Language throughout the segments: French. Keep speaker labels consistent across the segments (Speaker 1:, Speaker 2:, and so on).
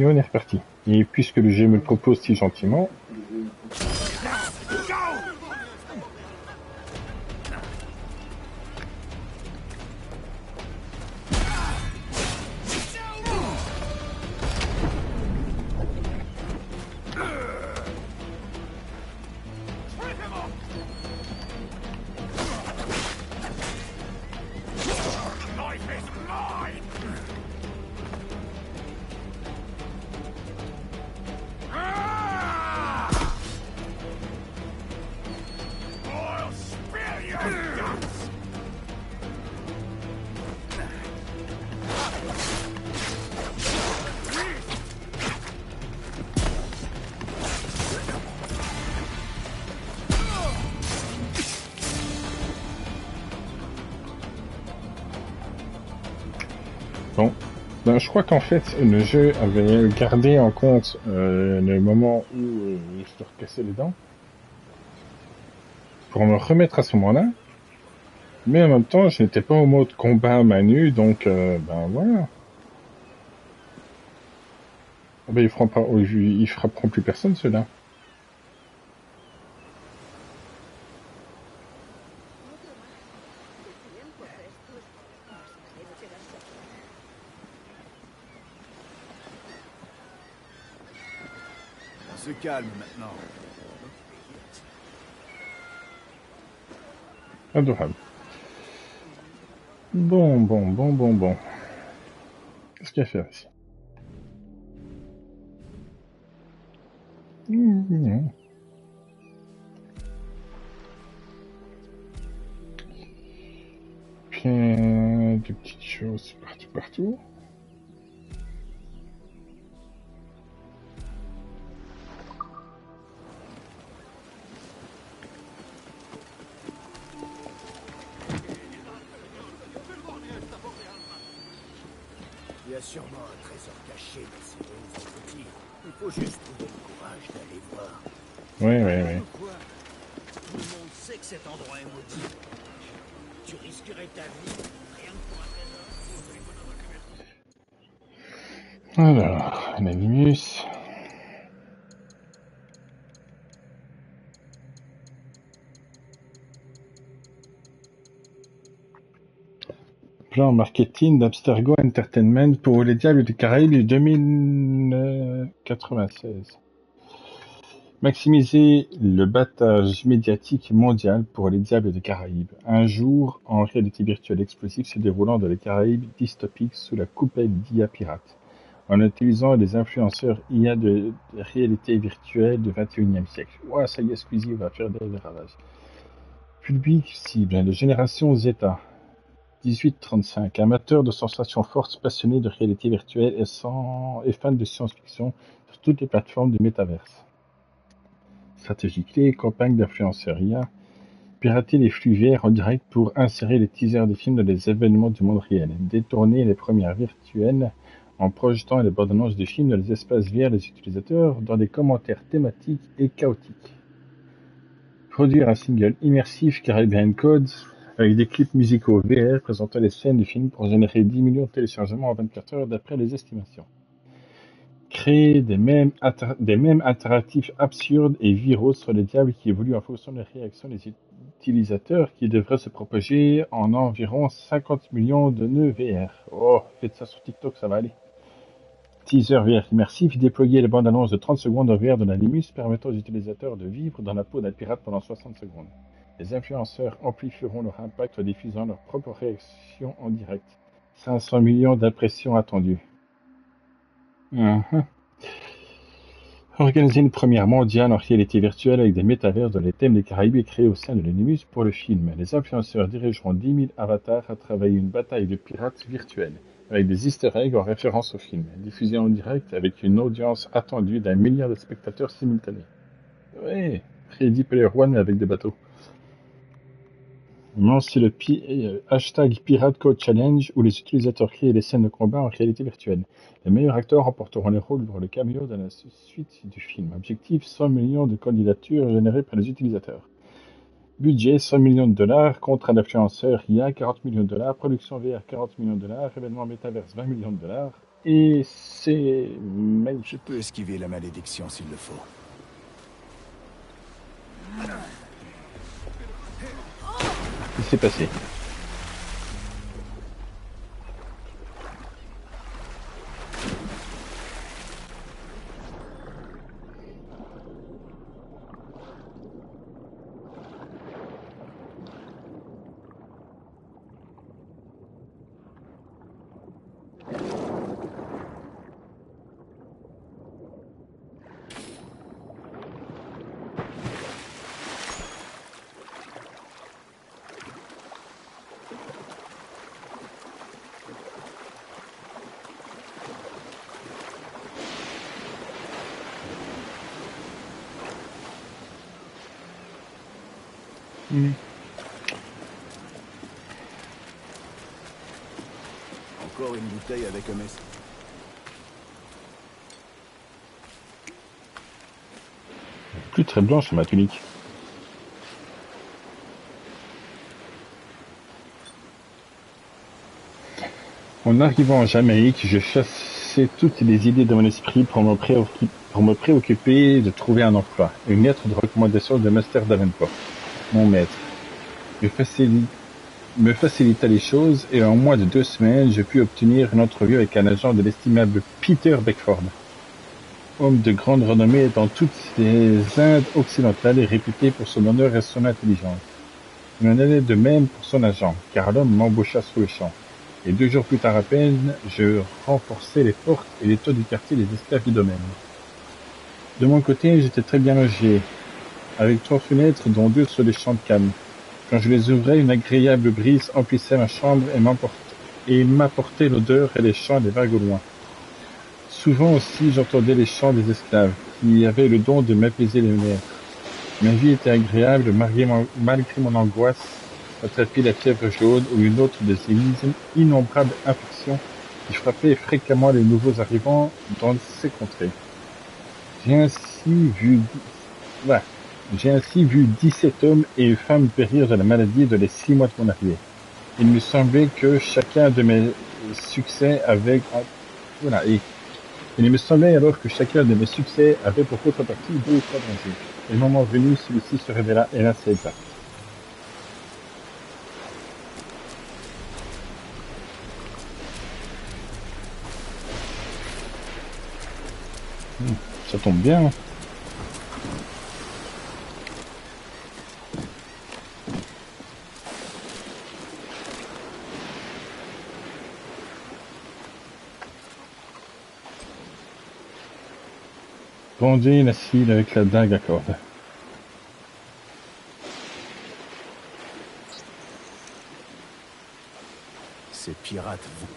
Speaker 1: Et on est reparti. Et puisque le jeu me le propose si gentiment... Bon, ben, je crois qu'en fait, le jeu avait gardé en compte le moment où je te recassais les dents pour me remettre à ce moment-là. Mais en même temps, je n'étais pas au mode combat à main nue, donc ben voilà. Ah ben, ils frapperont plus personne, ceux-là.
Speaker 2: On se calme maintenant.
Speaker 1: Adorable. Bon. Qu'est-ce qu'il y a à faire ici? Plein de petites choses partout.
Speaker 2: Il y a sûrement un trésor caché dans ces ruines outils. Il faut juste trouver le courage d'aller voir.
Speaker 1: Ouais.
Speaker 2: Quoi? Tout le monde sait que cet endroit est maudit. Tu risquerais ta vie rien que pour un trésor.
Speaker 1: Alors, l'animus. Plan marketing d'Abstergo Entertainment pour les Diables des Caraïbes 2096. Maximiser le battage médiatique mondial pour les Diables des Caraïbes. Un jour en réalité virtuelle explosive se déroulant dans les Caraïbes dystopiques sous la coupelle d'IA Pirate, en utilisant des influenceurs IA de réalité virtuelle du 21e siècle. Ouah, ça y est, Squeezie va faire des ravages. Public cible, de génération Zeta. 18-35, amateur de sensations fortes, passionné de réalité virtuelle et fan de science-fiction sur toutes les plateformes du métaverse. Stratégie clé, campagne d'influenceurs IA, pirater les flux VR en direct pour insérer les teasers des films dans les événements du monde réel, détourner les premières virtuelles en projetant les bandes annonces du film dans les espaces VR des utilisateurs dans des commentaires thématiques et chaotiques. Produire un single immersif Caribbean Code avec des clips musicaux VR présentant les scènes du film pour générer 10 millions de téléchargements en 24 heures d'après les estimations. Créer des mèmes interactifs absurdes et viraux sur les diables qui évoluent en fonction des réactions des utilisateurs qui devraient se propager en environ 50 millions de nœuds VR. Oh, faites ça sur TikTok, ça va aller. Teaser VR immersif, déployer les bandes annonces de 30 secondes en VR de l'animus permettant aux utilisateurs de vivre dans la peau d'un pirate pendant 60 secondes. Les influenceurs amplifieront leur impact en diffusant leurs propres réactions en direct. 500 millions d'impressions attendues. Organiser une première mondiale en réalité virtuelle avec des métavers dans les thèmes des Caraïbes et créés au sein de l'Animus pour le film. Les influenceurs dirigeront 10 000 avatars à travailler une bataille de pirates virtuels, avec des easter eggs en référence au film, diffusés en direct avec une audience attendue d'1 milliard de spectateurs simultanés. Ouais, Ready Player One avec des bateaux. Lancez le hashtag Pirate Code Challenge où les utilisateurs créent des scènes de combat en réalité virtuelle. Les meilleurs acteurs remporteront les rôles pour le cameo dans la suite du film. Objectif 100 millions de candidatures générées par les utilisateurs. Budget 100 millions de dollars, contrat d'influenceur IA 40 millions de dollars, production VR 40 millions de dollars, événement Metaverse 20 millions de dollars. Et c'est
Speaker 2: Je
Speaker 1: magnifique.
Speaker 2: peux esquiver la malédiction s'il le faut.
Speaker 1: Il s'est passé. Hmm.
Speaker 2: Encore une bouteille avec un message.
Speaker 1: Plus très blanche ma tunique. En arrivant en Jamaïque, je chassais toutes les idées de mon esprit pour me préoccuper de trouver un emploi. Une lettre de recommandation de Master Davenport, mon maître, me, facili- me facilita les choses et en moins de 2 semaines, je pus obtenir une entrevue avec un agent de l'estimable Peter Beckford, homme de grande renommée dans toutes les Indes occidentales et réputé pour son honneur et son intelligence. Il en allait de même pour son agent, car l'homme m'embaucha sur le champ. Et 2 jours plus tard à peine, je renforçais les portes et les toits du quartier des esclaves du domaine. De mon côté, j'étais très bien logé, avec 3 fenêtres dont 2 sur les champs de canne. Quand je les ouvrais, une agréable brise emplissait ma chambre et m'apportait l'odeur et les chants des vagues au loin. Souvent aussi, j'entendais les chants des esclaves, qui avaient le don de m'apaiser les nerfs. Ma vie était agréable malgré mon angoisse d'attraper la fièvre jaune ou une autre de ces innombrables infections qui frappaient fréquemment les nouveaux arrivants dans ces contrées. J'ai ainsi vu, voilà. J'ai ainsi vu 17 hommes et femmes périr de la maladie dans les 6 mois de mon arrivée. Il me semblait que chacun de mes succès avait, voilà, et il me semblait alors que chacun de mes succès avait pour contrepartie 2 ou 3 dangers. Et le moment venu, celui-ci se révéla, hélas, exact. Ça tombe bien. Pendez la cible avec la dague à corde.
Speaker 2: Ces pirates, vous...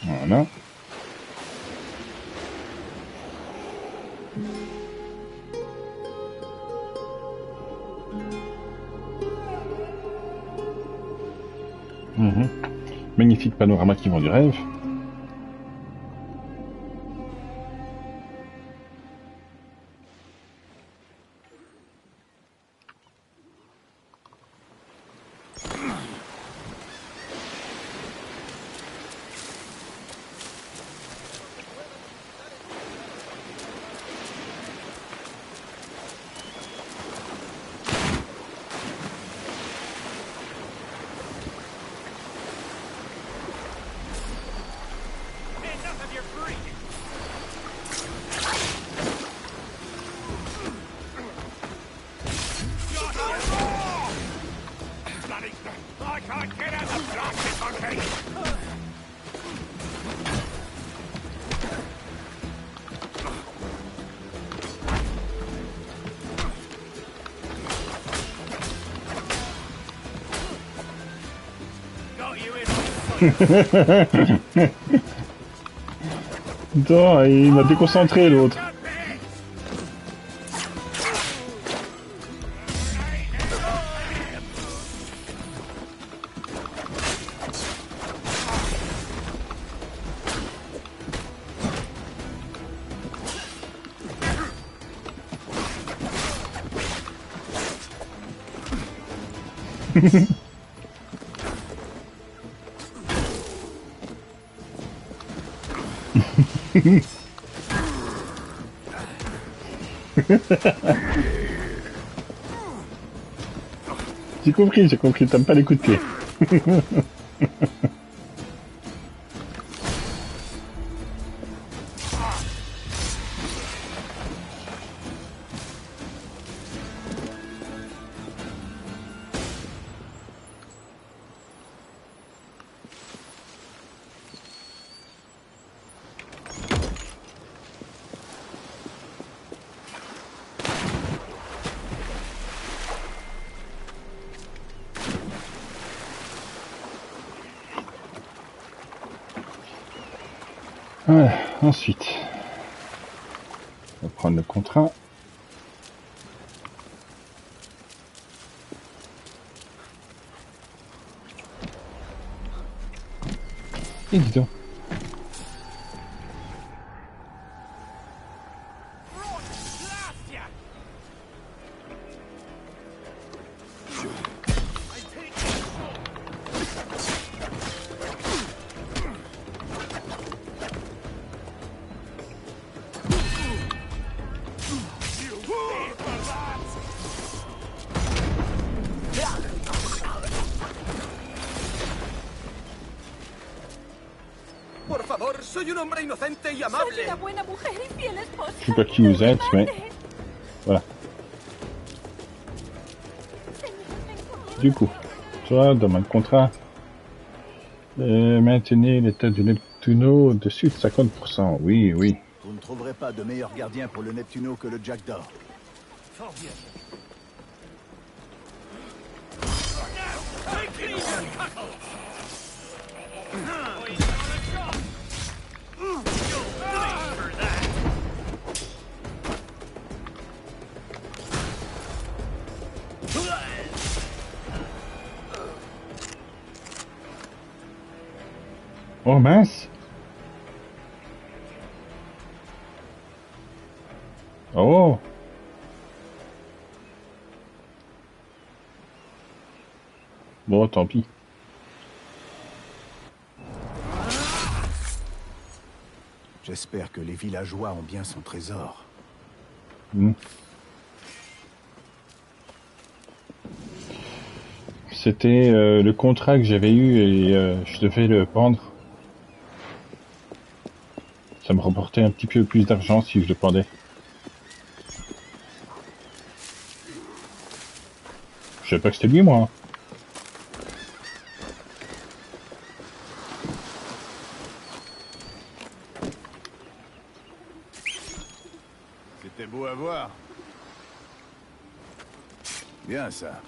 Speaker 1: Voilà. Mhm. Magnifique panorama qui vend du rêve. Putain, il m'a déconcentré l'autre. J'ai compris, t'aimes pas les coups de pied. Voilà, ensuite, on va prendre le contrat. Et dis donc.
Speaker 2: Por favor, soy un hombre inocente y amable.
Speaker 3: Soy una buena mujer y fiel esposa.
Speaker 1: Je sais pas qui vous êtes, mais voilà. Du coup, toi, dans mon contrat, maintenez l'état du Neptuno au-dessus de 50%. Oui, oui.
Speaker 4: Vous ne trouverez pas de meilleur gardien pour le Neptuno que le Jackdaw.
Speaker 2: Fort bien.
Speaker 1: Oh mince. Oh. Bon, tant pis.
Speaker 4: J'espère que les villageois ont bien son trésor.
Speaker 1: C'était le contrat que j'avais eu et je devais le prendre. Ça me rapportait un petit peu plus d'argent si je le pendais. Je savais pas que c'était lui, moi.
Speaker 4: C'était beau à voir. Bien ça.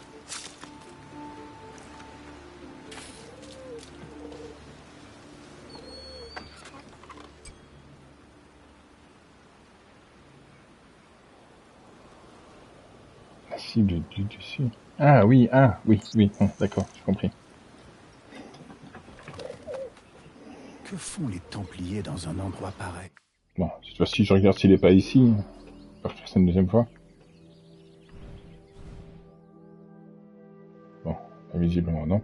Speaker 1: La cible du dessus. Ah oui, oui, d'accord, j'ai compris.
Speaker 4: Que font les Templiers dans un endroit pareil?
Speaker 1: Bon, cette fois-ci, je regarde s'il est pas ici. Je vais refaire ça une deuxième fois. Bon, visiblement non.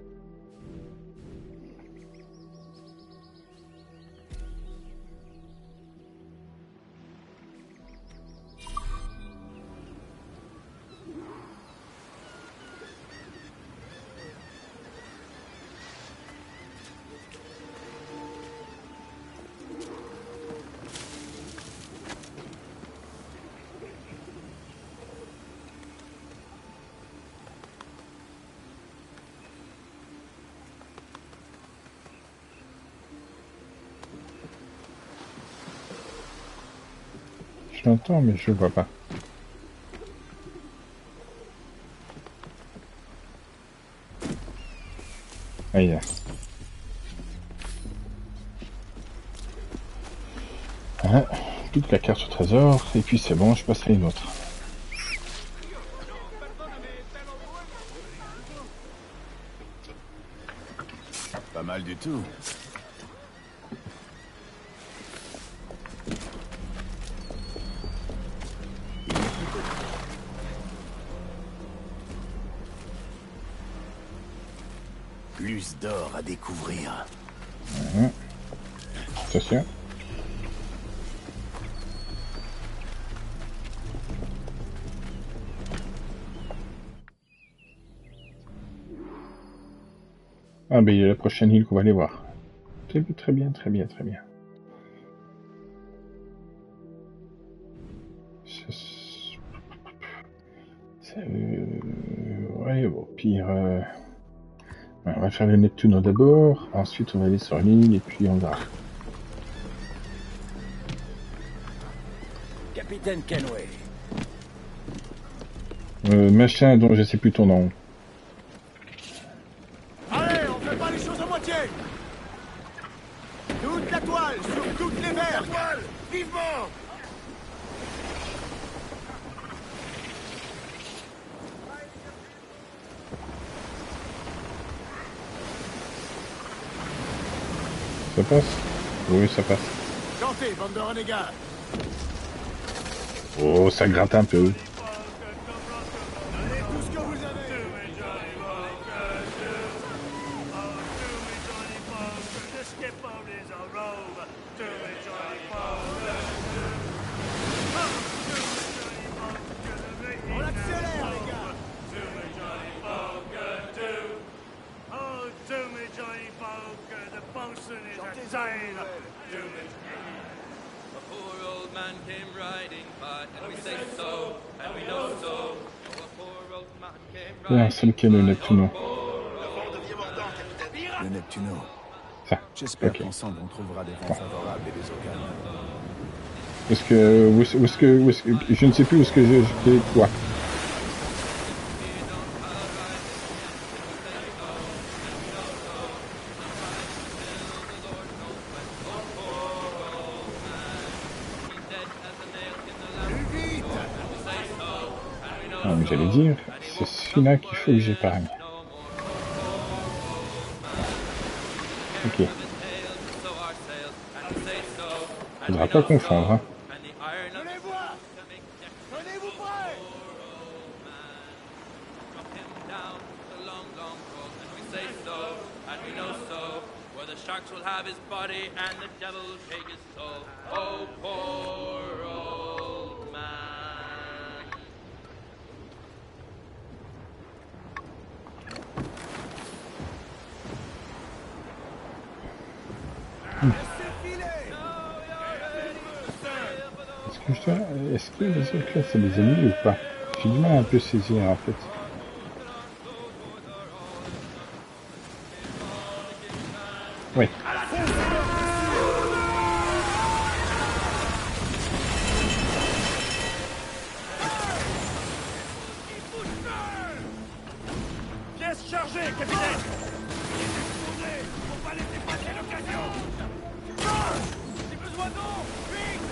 Speaker 1: Je l'entends, mais je le vois pas. Ah, il est là. Voilà. Toute la carte au trésor, et puis c'est bon, je passerai une autre.
Speaker 4: Pas mal du tout. Plus d'or à découvrir.
Speaker 1: C'est sûr. Ah ben il y a la prochaine île qu'on va aller voir. Très bien, très bien, très bien. Ouais, bon, pire... Ouais, on va faire le Neptuno d'abord, ensuite on va aller sur l'île et puis on va...
Speaker 2: Capitaine Kenway.
Speaker 1: Machin dont je sais plus ton nom.
Speaker 2: Allez, on fait pas les choses à moitié. Toute la toile, sur toutes les verres. La toile, vivement.
Speaker 1: Ça passe? Oui, ça passe.
Speaker 2: Chantez, bande de renégats.
Speaker 1: Oh, ça gratte un peu.
Speaker 2: Donnez tout ce que vous avez. On accélère, les gars.
Speaker 5: Poor old man came riding by, and we say so, and we know so. Oh, a poor old man came
Speaker 1: Bien, c'est lequel le Neptuno?
Speaker 4: Le Neptuno.
Speaker 1: Ça.
Speaker 4: J'espère
Speaker 1: Ok.
Speaker 4: qu'ensemble on trouvera des vents favorables et des eaux calmes.
Speaker 1: Où est-ce que je ne sais plus où est-ce que j'étais quoi. Non, mais j'allais dire, c'est celui-là qu'il faut que j'épargne. Ok. Faudra pas confondre, hein.
Speaker 2: Venez voir. Tenez-vous prêts.
Speaker 5: Sharks will have his body and the devil will take his soul. Oh, poor old man.
Speaker 1: Est-ce que les autres là c'est des ennemis ou pas? J'ai du mal à un peu saisir en fait. Oui.
Speaker 2: Pièce chargée, capitaine. Faut pas laisser passer l'occasion. J'ai besoin d'eau. Vite.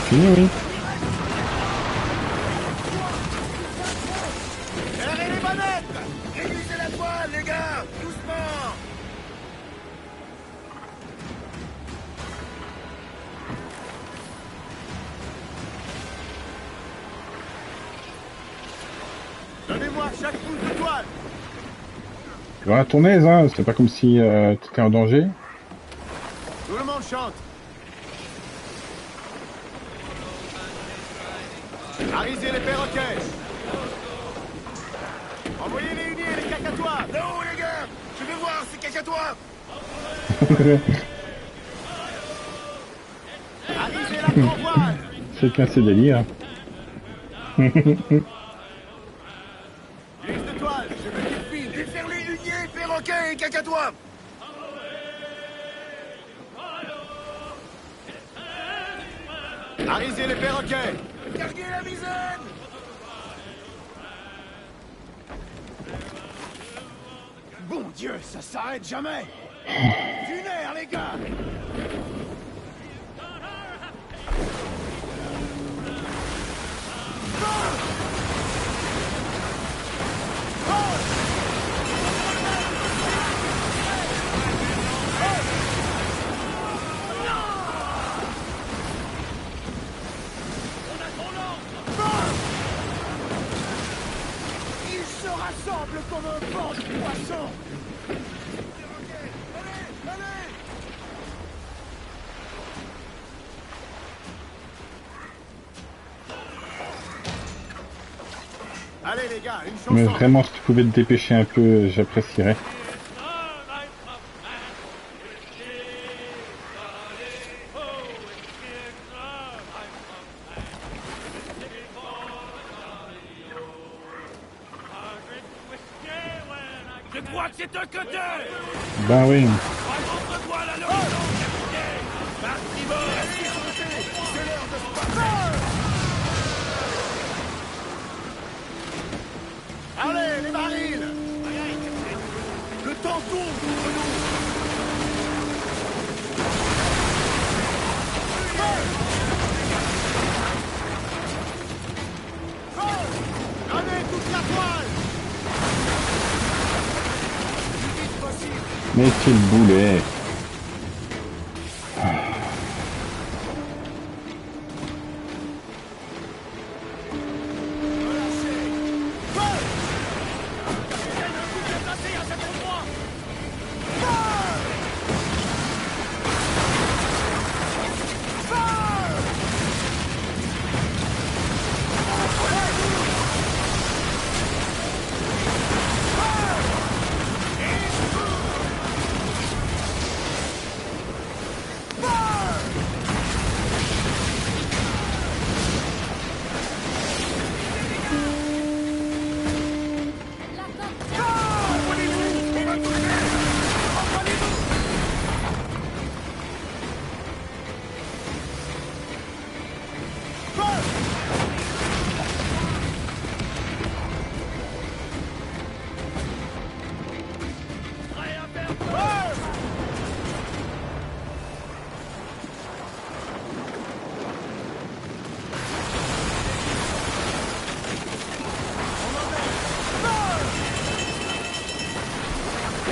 Speaker 1: Fini, oui.
Speaker 2: Serrez les manettes. Réduisez la toile, les gars. Doucement. Donnez-moi chaque pouce de toile.
Speaker 1: Voilà, ton aise, hein. C'est pas comme si t'étais en danger.
Speaker 2: Tout le monde chante. Arisez les perroquets. Envoyez les uniers et les cacatois. Non, les gars. Je veux voir ces cacatois. la grand voile.
Speaker 1: Chacun ses délires.
Speaker 2: Glisse de toile, je veux qu'il file. Déferlez, huniers, perroquets et cacatois. Arisez les perroquets. Carguez la misaine. Bon Dieu, ça s'arrête jamais. Du nerf, les gars. Ils se rassemblent comme un banc de poissons. Allez les gars, une
Speaker 1: Mais
Speaker 2: chanson.
Speaker 1: vraiment, si tu pouvais te dépêcher un peu, j'apprécierais.
Speaker 5: Je crois que c'est un cutter!
Speaker 1: Ben oui.
Speaker 5: Montre-toi la l'horizon, capitaine! Parti bord!
Speaker 2: C'est l'heure de Sparta. Allez, les barils. Le temps tourne contre nous. Allez, toute la toile. Le plus vite possible.
Speaker 1: Mais quel boulet.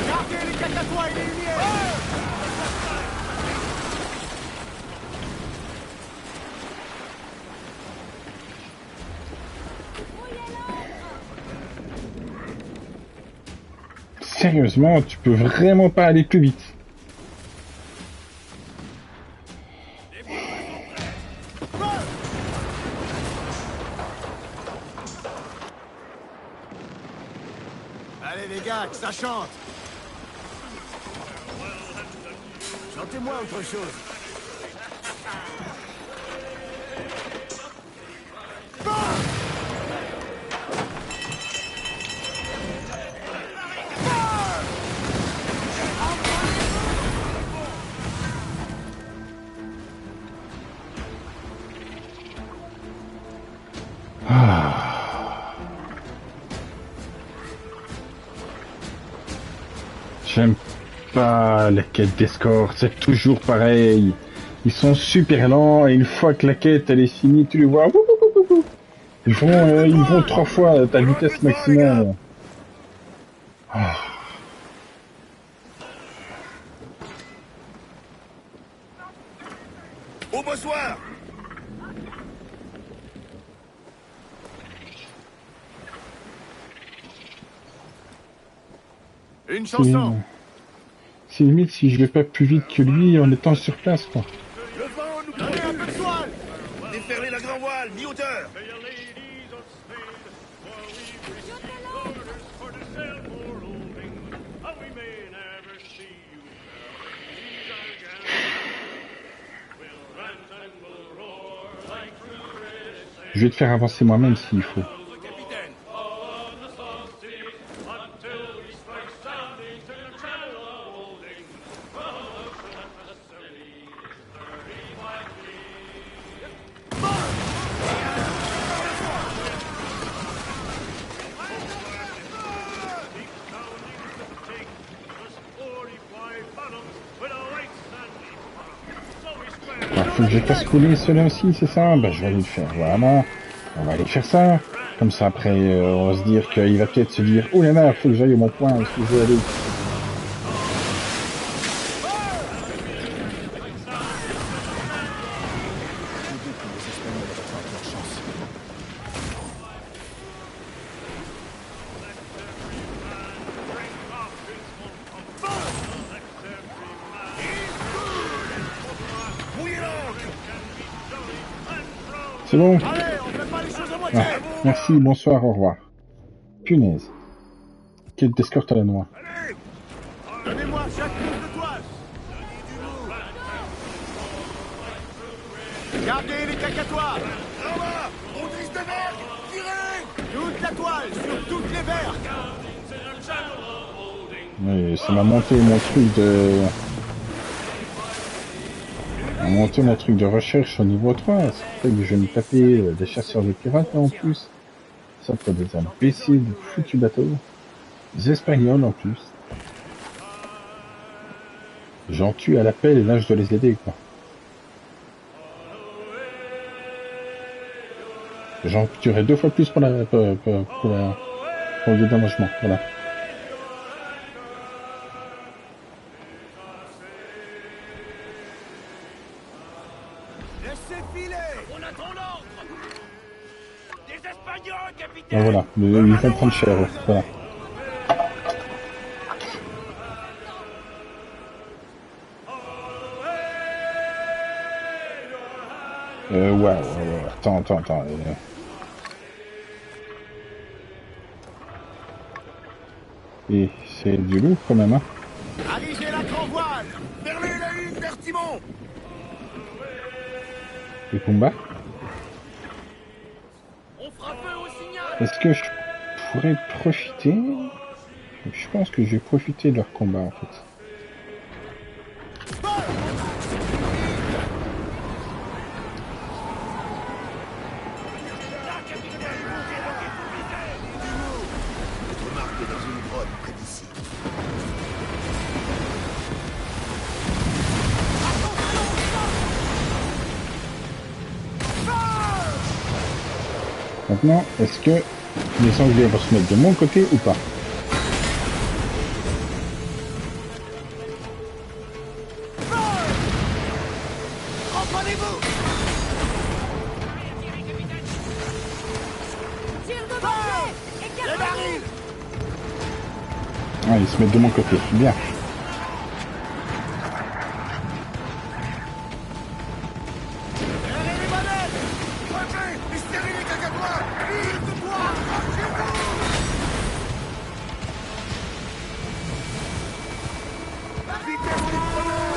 Speaker 2: Gardez les cacatois et les lumières.
Speaker 1: Sérieusement, tu peux vraiment pas aller plus vite.
Speaker 2: Allez les gars, que ça chante. Chantez-moi autre chose.
Speaker 1: J'aime pas la quête d'escorte, c'est toujours pareil. Ils sont super lents et une fois que la quête elle est finie, tu les vois. Ils vont 3 fois ta vitesse maximum.
Speaker 2: Au bossoir. Une chanson.
Speaker 1: C'est limite si je vais pas plus vite que lui en étant sur place, quoi.
Speaker 2: Le vent nous connaît un peu de toile. Déferlez la grand voile, mi-hauteur.
Speaker 1: Je vais te faire avancer moi-même s'il faut.
Speaker 2: Capitaine.
Speaker 1: Alors, faut que je fasse couler cela aussi, c'est ça? Bah, je vais aller le faire, voilà. On va aller faire ça. Comme ça, après, on va se dire qu'il va peut-être se dire, oh là là, faut que j'aille au mon point, où est-ce que je vais aller? C'est bon?
Speaker 2: Allez, on fait pas les choses à moitié.
Speaker 1: Ah, merci, bonsoir, au revoir. Punaise. Quête d'escorte à la noix.
Speaker 2: Allez, donnez-moi chaque bout de toile. Gardez les cacatoires. Là-bas, on glisse de vergue. Tirez. Toute la toile, sur toutes les vergues.
Speaker 1: Oui, ça m'a monté mon truc de... On a monté mon truc de recherche au niveau 3. C'est vrai que je vais me taper des chasseurs de pirates là, en plus. Ça pour des imbéciles, de foutus bateaux. Des Espagnols en plus. J'en tue à l'appel et là je dois les aider quoi. J'en tuerai 2 fois plus pour le dédommagement. Voilà.
Speaker 2: Laissez filer. On attend l'ordre. Des Espagnols, capitaine.
Speaker 1: Et voilà, ils vont prendre cher. Ouais. Voilà. Ouais. Attends. Et c'est du lourd quand même, hein.
Speaker 2: Alisez la grand voile. Fermez la ligne vers Timon.
Speaker 1: Le combat.
Speaker 2: On fera feu au signal.
Speaker 1: Est-ce que je pourrais profiter? Je pense que je vais profiter de leur combat en fait.
Speaker 2: Remarquez dans une grotte près d'ici.
Speaker 1: Maintenant, est-ce que les sangliers vont se mettre de mon côté ou pas?
Speaker 2: Reprenez-vous.
Speaker 3: Tire de barrage.
Speaker 2: Les barils.
Speaker 1: Ah, ils se mettent de mon côté. Bien.
Speaker 2: Serrez les manettes. Crevez. Mystérieux les cacatoires. Vive de toi. La vitesse des preneurs.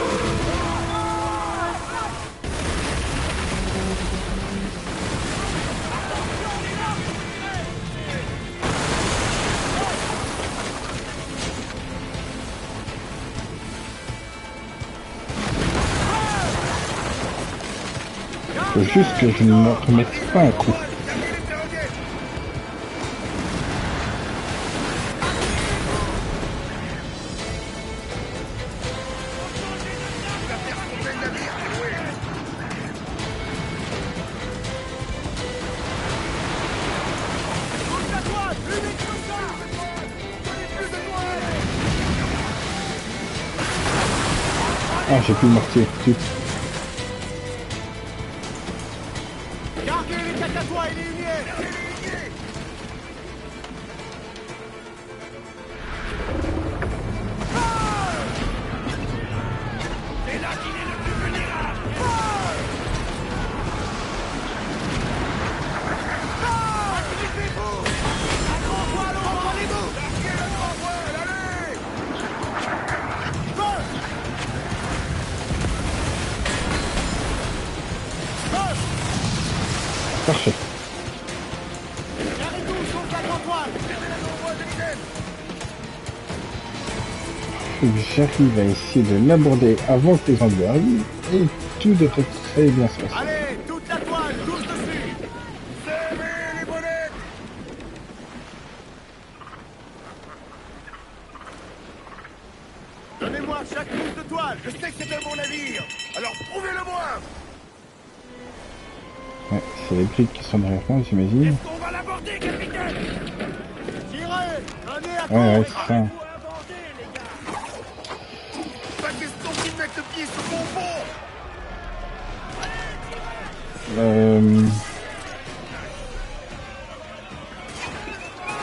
Speaker 1: Faut juste que je ne me remette pas un coup.
Speaker 2: Gardez les ferronniers. Il va faire tomber le navire. Oui. Toute la toile. Plus vite que ça. Plus de toile.
Speaker 1: Ah, j'ai plus le mortier. Zut.
Speaker 2: Gardez les cacatois et les lumières. C'est là qu'il est le plus vulnérable. Agripez-vous. La grand voile au vent. Larguez la grand voile, allez. Feu. Feu.
Speaker 1: Parfait.
Speaker 2: Gardez tout, sauf la grande toile.
Speaker 1: J'arrive à essayer de l'aborder avant que les Anglais arrivent et tout devrait très bien se passer.
Speaker 2: Allez, toute la toile, tous dessus. Serrez les bonnettes. Donnez-moi chaque pouce de toile. Je sais que c'est un bon navire. Alors prouvez-le-moi.
Speaker 1: Ouais, c'est les briques qui sont derrière moi, j'imagine.
Speaker 2: Est-ce qu'on va l'aborder, capitaine? Tirez. Prenez à
Speaker 1: Ouais,
Speaker 2: corps.
Speaker 1: c'est ça.
Speaker 2: Pas question qu'ils mettent le pied sur mon pont.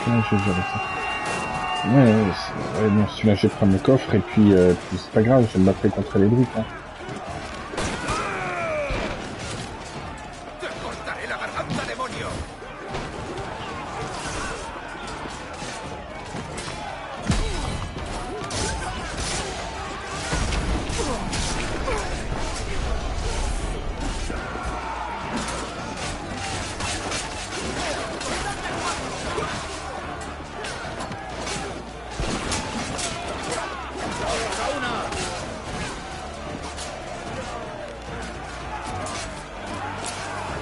Speaker 1: Comment je vais gérer ça? Ouais, non, celui-là, je vais prendre le coffre et puis c'est pas grave, je vais me battre contre les briques. Hein.
Speaker 2: Te costaré la garganta, demonio.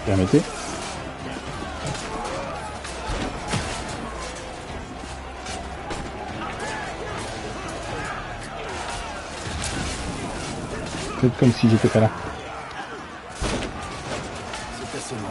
Speaker 1: Permettez. Faites comme si j'étais pas là.
Speaker 4: C'est assez loin.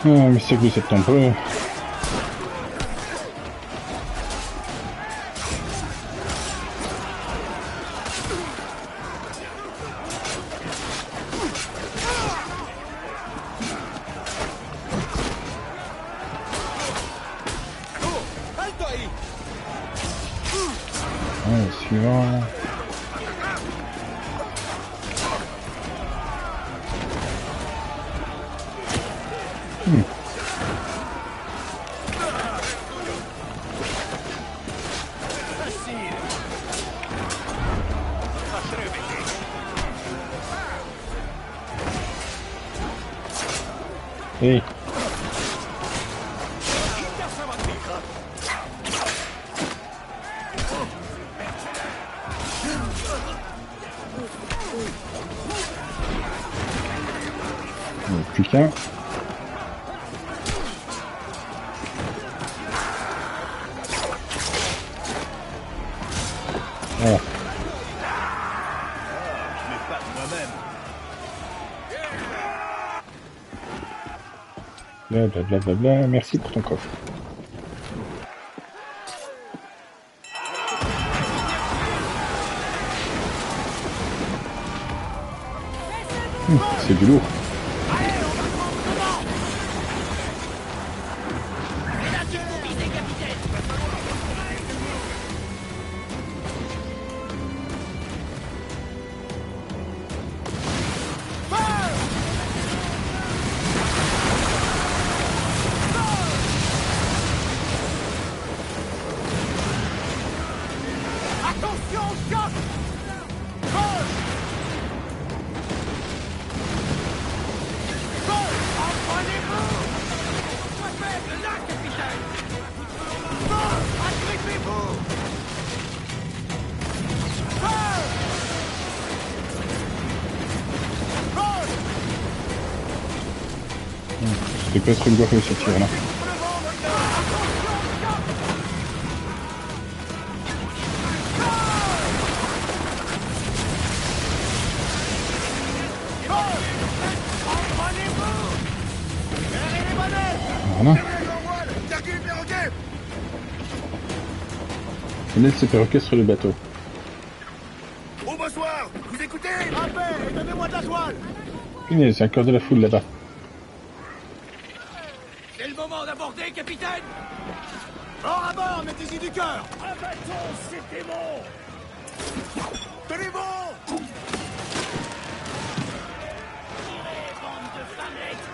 Speaker 1: Ah, mais c'est que vous êtes nombreux. Ouais, suivant. Hey. Plus qu'un. Voilà. Blablabla, merci pour ton coffre. C'est du lourd.
Speaker 2: Attention, choc. Gauche. Gauche. Apprenez-vous. Sois faible, là, capitaine. Gauche. Agrippez-vous. Gauche. Gauche.
Speaker 1: C'était pas trop gorgé ce tir là. Voilà. Laisse ces perroquets sur le bateau.
Speaker 2: Au bonsoir. Vous écoutez? Rappel et donnez-moi de la toile.
Speaker 1: Punaise, il y a encore de la foule là-bas.
Speaker 2: capitaine!
Speaker 6: Mort à bord, mettez-y du cœur!
Speaker 2: Abattons ces démons!
Speaker 6: Tenez bon!
Speaker 2: Tirez, bande de flammettes!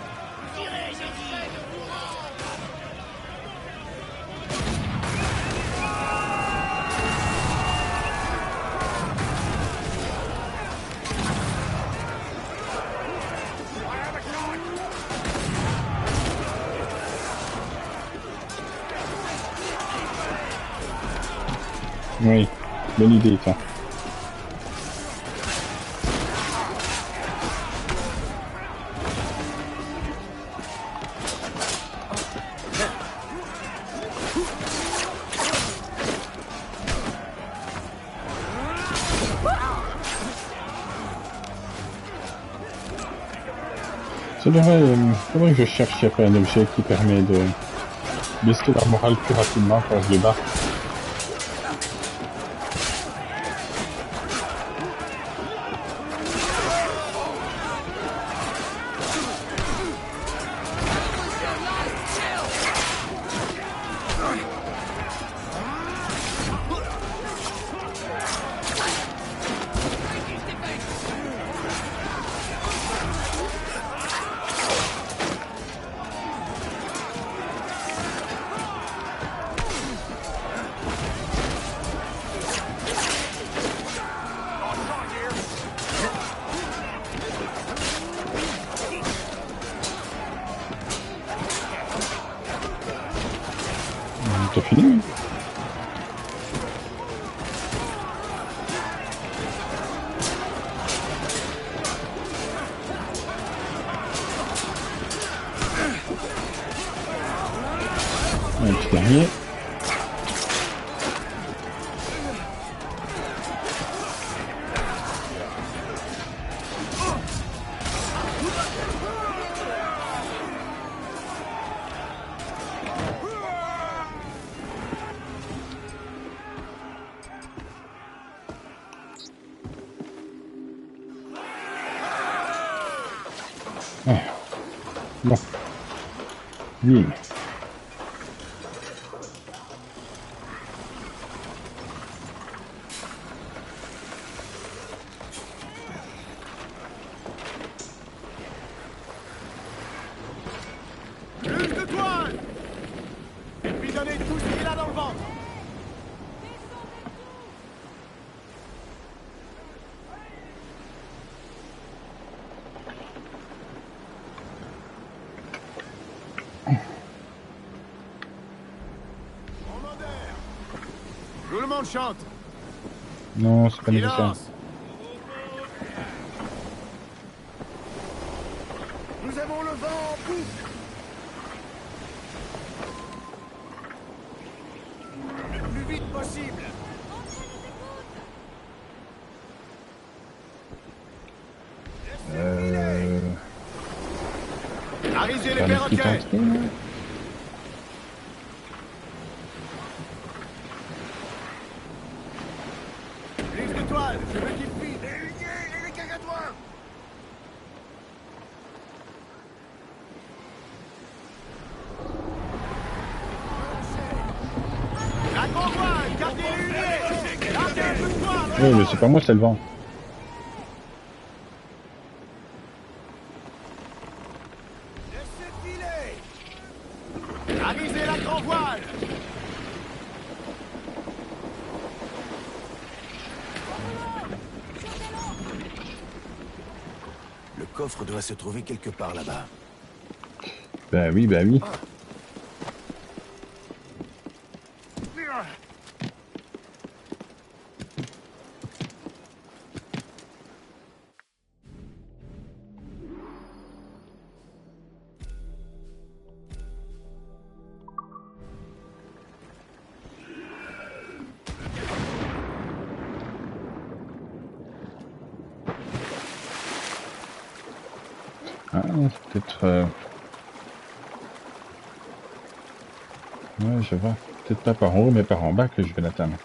Speaker 2: Tirez, j'ai dit!
Speaker 1: Oui, bonne idée, ça. Faudrait que je cherche après un objet qui permet de baisser leur morale plus rapidement quand je les bats. T'as fini? Un petit dernier. Bon. Bim.
Speaker 6: Plus de toile! Et puis donnez tout ce qu'il a dans le ventre! Tout le monde chante!
Speaker 1: Non, c'est pas nécessaire.
Speaker 6: Silence! Nous avons le vent en poupe! Le plus vite possible! Arrisez les
Speaker 1: Faire les petites
Speaker 6: perroquets!
Speaker 1: entrées, là.
Speaker 6: Plus de toile! Je veux qu'il file! Les lignées et les cagatois! La convoi! Gardez les lignées! Gardez un peu de toile!
Speaker 1: Oui, mais c'est pas moi, c'est le vent.
Speaker 6: Laissez filer! Arrisez la grand voile!
Speaker 4: Le coffre doit se trouver quelque part là-bas.
Speaker 1: Bah oui, bah oui. Ah, c'est peut-être... Ouais, je vois. Peut-être pas par en haut, mais par en bas que je vais l'atteindre.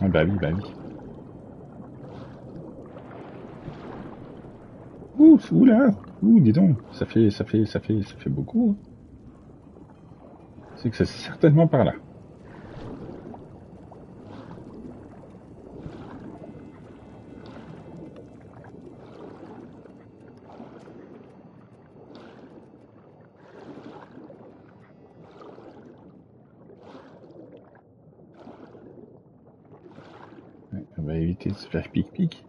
Speaker 1: Ah bah oui, bah oui. Ouh, oula! Ouh, dis donc, ça fait beaucoup. Hein. C'est que c'est certainement par là. Ouais, on va éviter de se faire pic-pic.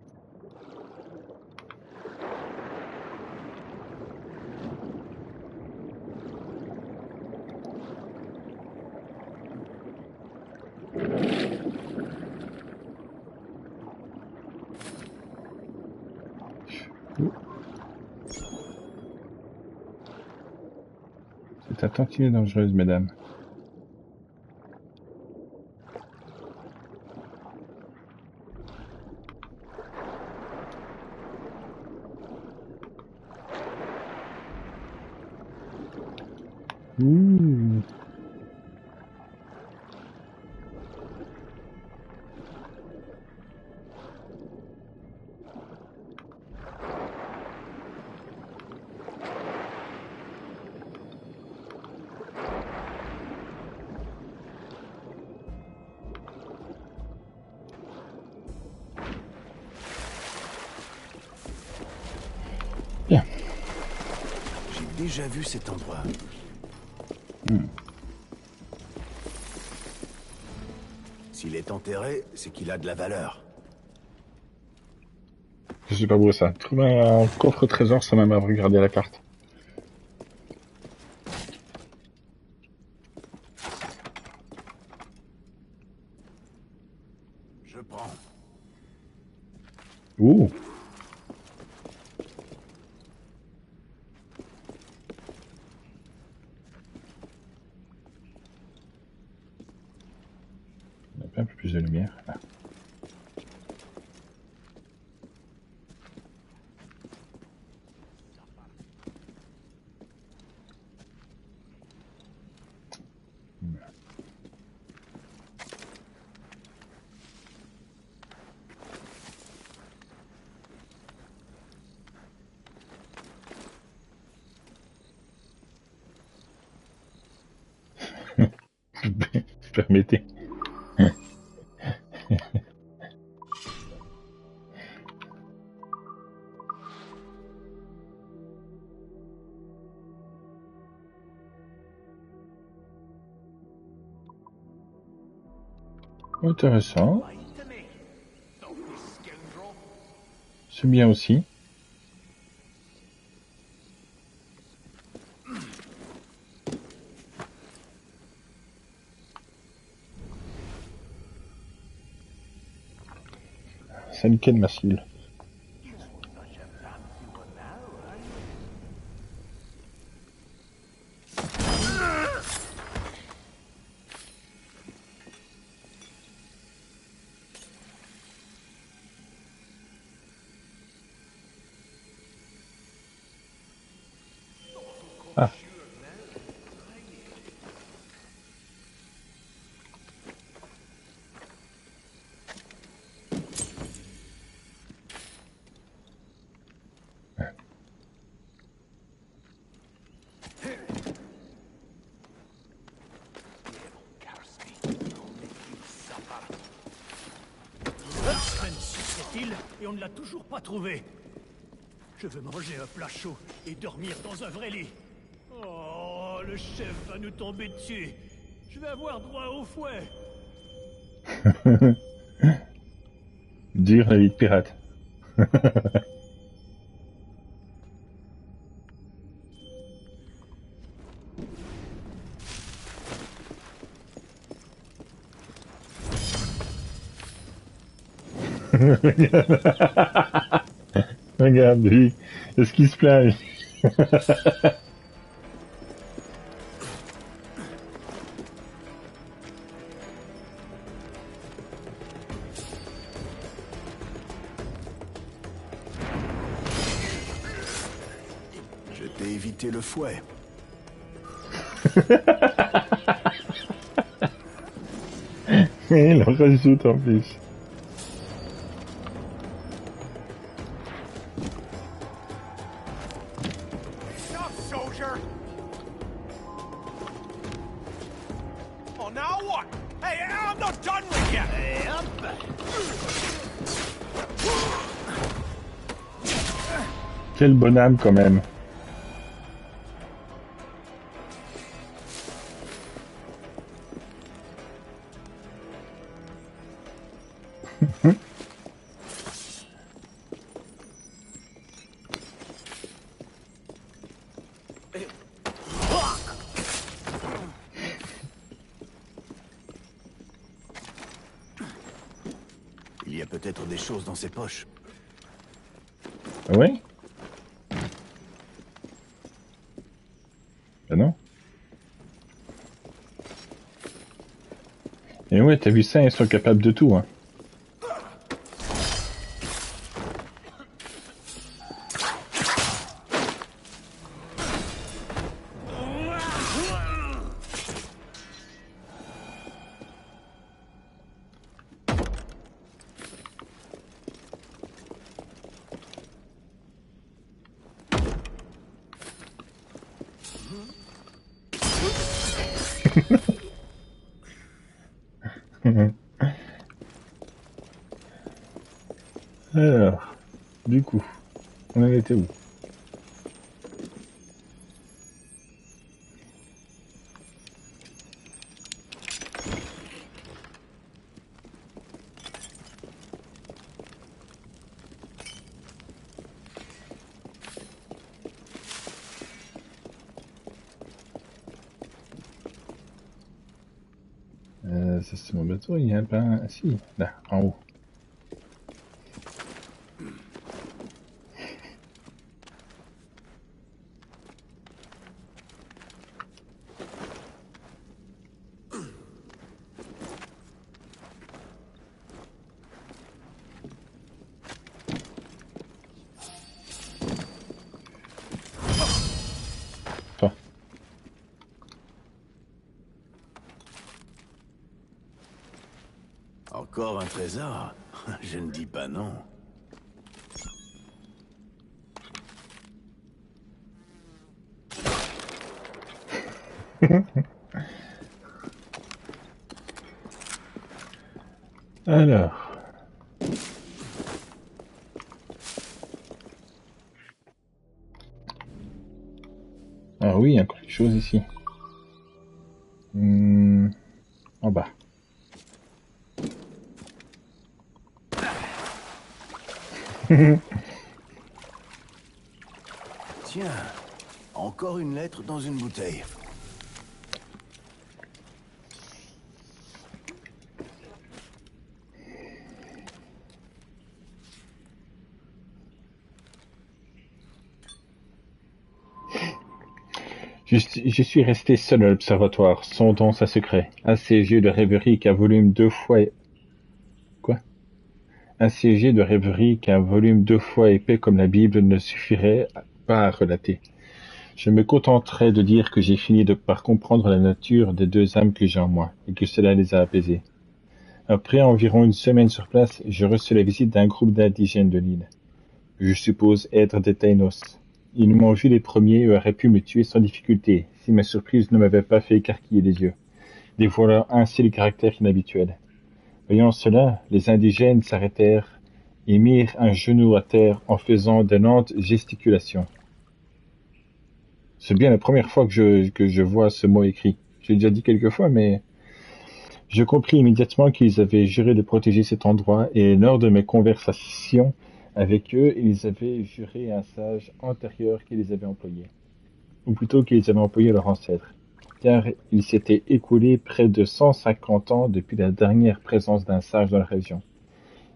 Speaker 1: C'est un tantinet dangereuse, mesdames. Ouh. Bien.
Speaker 4: J'ai déjà vu cet endroit. S'il est enterré, c'est qu'il a de la valeur.
Speaker 1: Je sais pas beau ça. Trouver un coffre trésor sans même avoir regardé la carte.
Speaker 4: Je prends.
Speaker 1: Ouh. On a un peu plus de lumière. Là. Permettez. Intéressant. C'est bien aussi. Salut Ken Massil. Ah.
Speaker 6: Et on ne l'a toujours pas trouvé. Je veux manger un plat chaud et dormir dans un vrai lit. Oh, le chef va nous tomber dessus. Je vais avoir droit au fouet.
Speaker 1: Dire la vie de pirate. Regarde lui, est-ce qu'il se plaint?
Speaker 4: Je t'ai évité le fouet.
Speaker 1: Il en rajoute en plus.
Speaker 6: Stop, soldier!
Speaker 2: on, now what? Hey, I'm not done with you!
Speaker 6: Et hop.
Speaker 1: Quelle bonne âme quand même.
Speaker 4: Il y a peut-être des choses dans ses poches.
Speaker 1: Ah ouais? Ben non. Et ouais, t'as vu ça, ils sont capables de tout, hein. Alors, du coup, on en était où? Ça c'est mon bateau, il y a pas un... Ah, si, là, en haut. Toi.
Speaker 4: Encore un trésor? Je ne dis pas non.
Speaker 1: Alors. Ah oui, il y a encore quelque chose ici. En bas.
Speaker 4: Tiens, encore une lettre dans une bouteille.
Speaker 1: Je suis resté seul à l'observatoire, sondant sa secret, assiégé de rêveries qu'un volume deux fois... Quoi? Assiégé de rêveries qu'un volume deux fois épais comme la Bible ne suffirait pas à relater. Je me contenterai de dire que j'ai fini par comprendre la nature des deux âmes que j'ai en moi, et que cela les a apaisées. Après environ une semaine sur place, je reçus la visite d'un groupe d'indigènes de l'île. Je suppose être des Taïnos. Ils m'ont vu les premiers et auraient pu me tuer sans difficulté, si ma surprise ne m'avait pas fait écarquiller les yeux, dévoilant ainsi le caractère inhabituel. Voyant cela, les indigènes s'arrêtèrent et mirent un genou à terre en faisant de lentes gesticulations. C'est bien la première fois que je vois ce mot écrit. J'ai déjà dit quelques fois, mais je compris immédiatement qu'ils avaient juré de protéger cet endroit, et lors de mes conversations avec eux, ils avaient juré un sage antérieur qui les avait employés, ou plutôt qu'ils avaient employé leurs ancêtres, car il s'était écoulé près de 150 ans depuis la dernière présence d'un sage dans la région.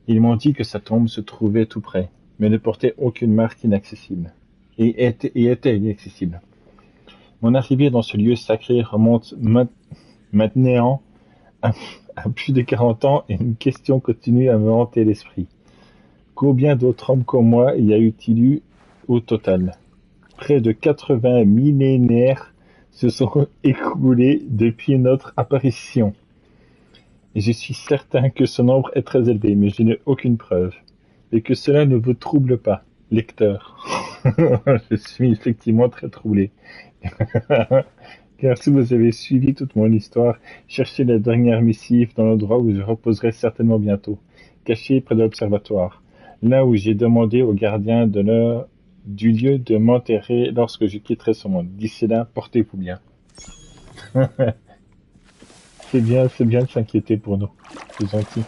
Speaker 1: Ils m'ont dit que sa tombe se trouvait tout près, mais ne portait aucune marque inaccessible, et était inaccessible. Mon arrivée dans ce lieu sacré remonte maintenant à plus de 40 ans, et une question continue à me hanter l'esprit. Combien d'autres hommes comme moi y a eu-il eu au total? Près de 80 millénaires se sont écoulés depuis notre apparition. Et je suis certain que ce nombre est très élevé, mais je n'ai aucune preuve. Et que cela ne vous trouble pas, lecteur. Je suis effectivement très troublé. Car si vous avez suivi toute mon histoire, cherchez la dernière missive dans l'endroit où je reposerai certainement bientôt, caché près de l'observatoire, là où j'ai demandé au gardien d'honneur du lieu de m'enterrer lorsque je quitterai ce monde. D'ici là, portez-vous bien. C'est bien de s'inquiéter pour nous. C'est gentil.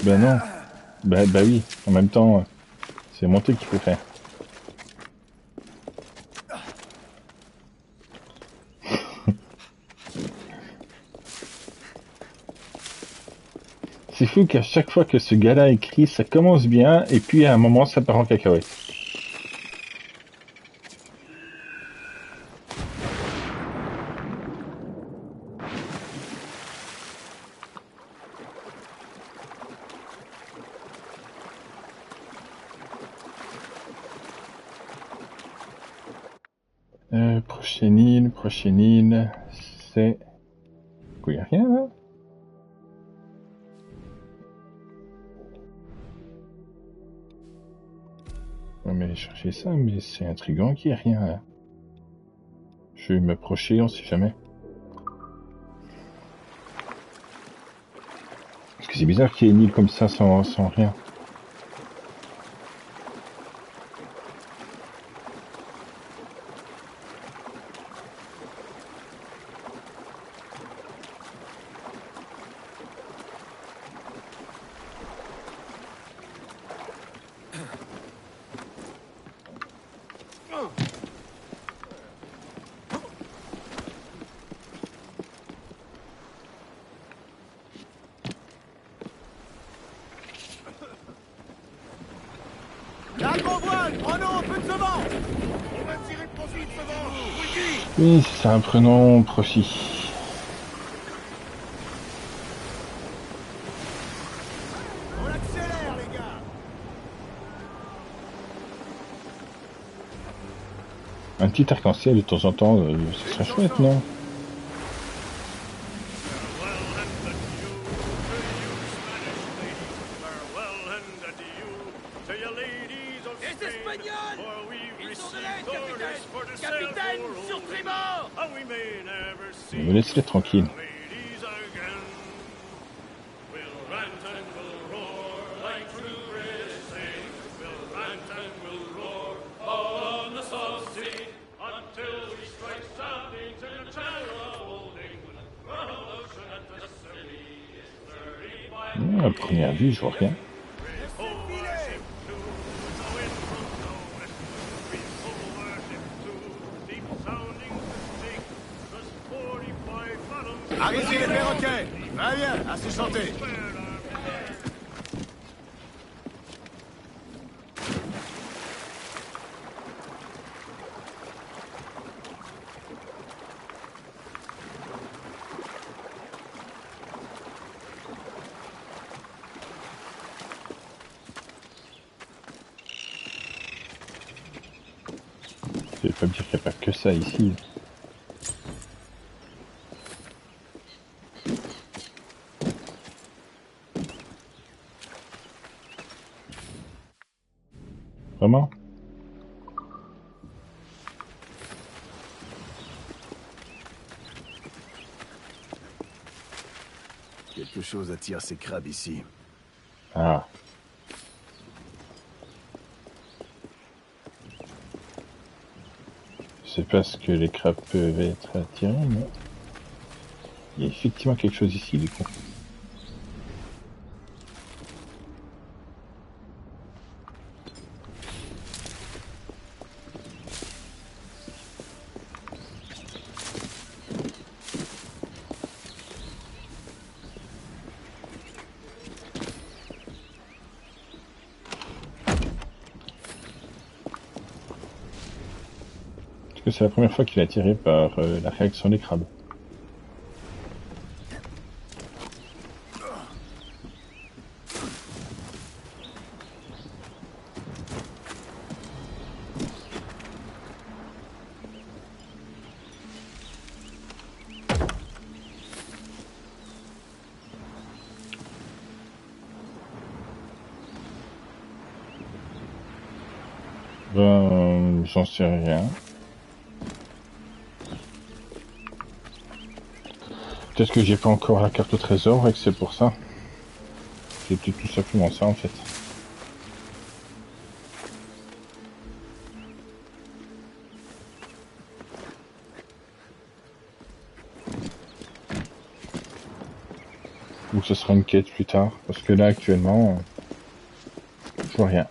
Speaker 1: Ben non. Bah oui. En même temps, c'est mon truc qu'il faut faire. C'est fou qu'à chaque fois que ce gars-là écrit, ça commence bien, et puis à un moment, ça part en cacahuète. Prochaine île, c'est... Il n'y a rien là? On va aller chercher ça, mais c'est intriguant qu'il n'y ait rien là. Je vais m'approcher, on sait jamais. Parce que c'est bizarre qu'il y ait une île comme ça sans rien.
Speaker 2: La convoile, prenons un peu de ce vent. On va tirer profit de ce vent.
Speaker 1: Oui, c'est ça, prenons profit.
Speaker 2: On accélère, les gars.
Speaker 1: Un petit arc-en-ciel de temps en temps, ce serait chouette, non? Me laissez tranquille. À première vue, je vois rien.
Speaker 2: Arrivez les perroquets. Va bien, assez chanté.
Speaker 1: Je vais pas me dire qu'il n'y a pas que ça ici. Vraiment?
Speaker 4: Quelque chose attire ces crabes ici.
Speaker 1: Ah. Je sais pas ce que les crabes peuvent être attirés, mais... Il y a effectivement quelque chose ici, du coup. Parce que c'est la première fois qu'il est attiré par la réaction des crabes. Ben, j'en sais rien. Peut-être que j'ai pas encore la carte au trésor et que c'est pour ça. C'était tout simplement ça en fait. Ou ce sera une quête plus tard. Parce que là actuellement, je vois rien.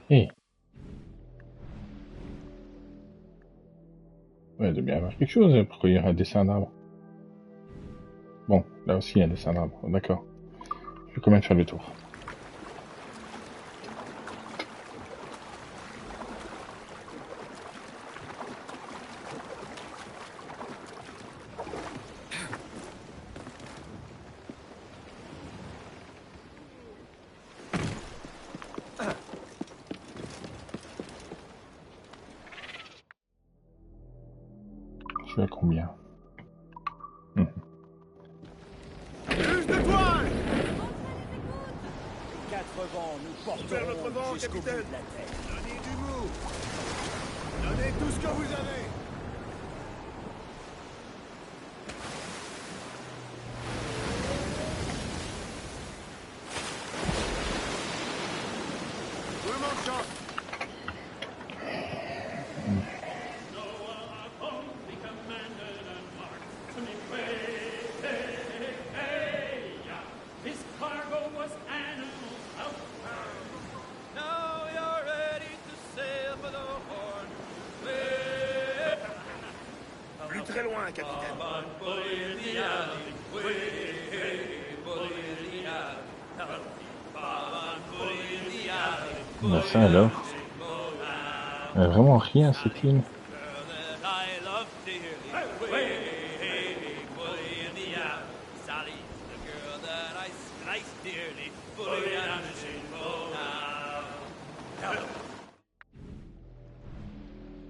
Speaker 1: Eh. Ouais, il doit bien y avoir quelque chose. Pourquoi il y aura un dessin d'arbre? Bon, là aussi il y a un dessin d'arbre. D'accord. Je vais quand même faire le tour. Je suis à combien?
Speaker 2: Plus de toile!
Speaker 6: 4 vents nous
Speaker 2: Vers notre vent,
Speaker 6: porteront jusqu'au bout de
Speaker 2: capitaine.
Speaker 6: la terre.
Speaker 2: Donnez du mou! Donnez tout ce que vous avez! Tout le monde chante!
Speaker 5: His cargo was animals out. Now you're ready to sail for the Horn.
Speaker 2: Plus très loin, capitaine.
Speaker 5: Bully in the alley, bully in the alley. Bully in the alley.
Speaker 1: Bah ça alors. Il y a vraiment rien cette île.
Speaker 5: Girl that I love dearly. Bully in the alley. Sally's the girl that I slice dearly. Bully and the shingle now.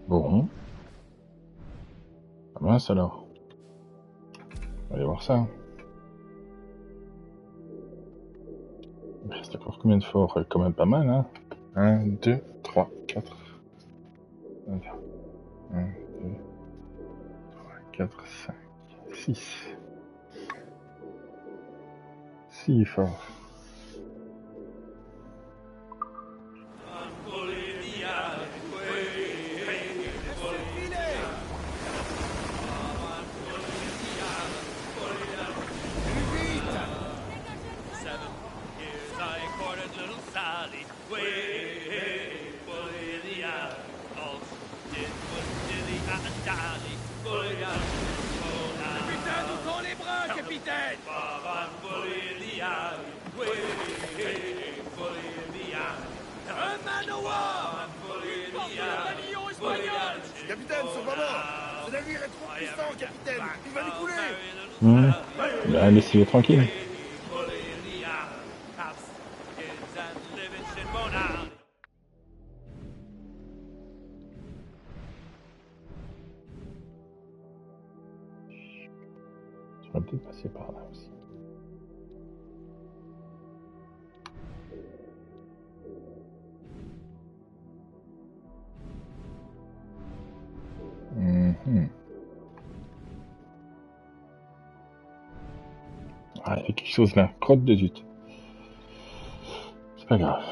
Speaker 1: Bon. Ah mince alors. On va aller voir ça. Il reste encore combien de forts? Quand même pas mal, hein. 1, 2, 3, 4. 1, 2, 3, 4, 5, 6. 6 forts.
Speaker 5: Bully in the alley.
Speaker 2: Plus vite!
Speaker 5: 7 years I courted little Sally. Bully in the alley. All she did was dilly and dally. Bully and
Speaker 2: Capitaine, nous tend les bras, capitaine!
Speaker 5: bully in the alley. Bully in the alley.
Speaker 2: Un manoir!
Speaker 5: Bully in
Speaker 2: Porte
Speaker 5: the
Speaker 2: le
Speaker 5: alley.
Speaker 2: pavillon espagnol! Capitaine, son maman! Ce navire est trop puissant, capitaine! Il va nous couler!
Speaker 1: Bah, laissez-les tranquilles.
Speaker 5: Bully in the alley. House, kids, and live in Shinbone Alley.
Speaker 1: Je vais peut-être passer par là aussi. Ah, il y a quelque chose là. Crotte de zut. C'est pas grave.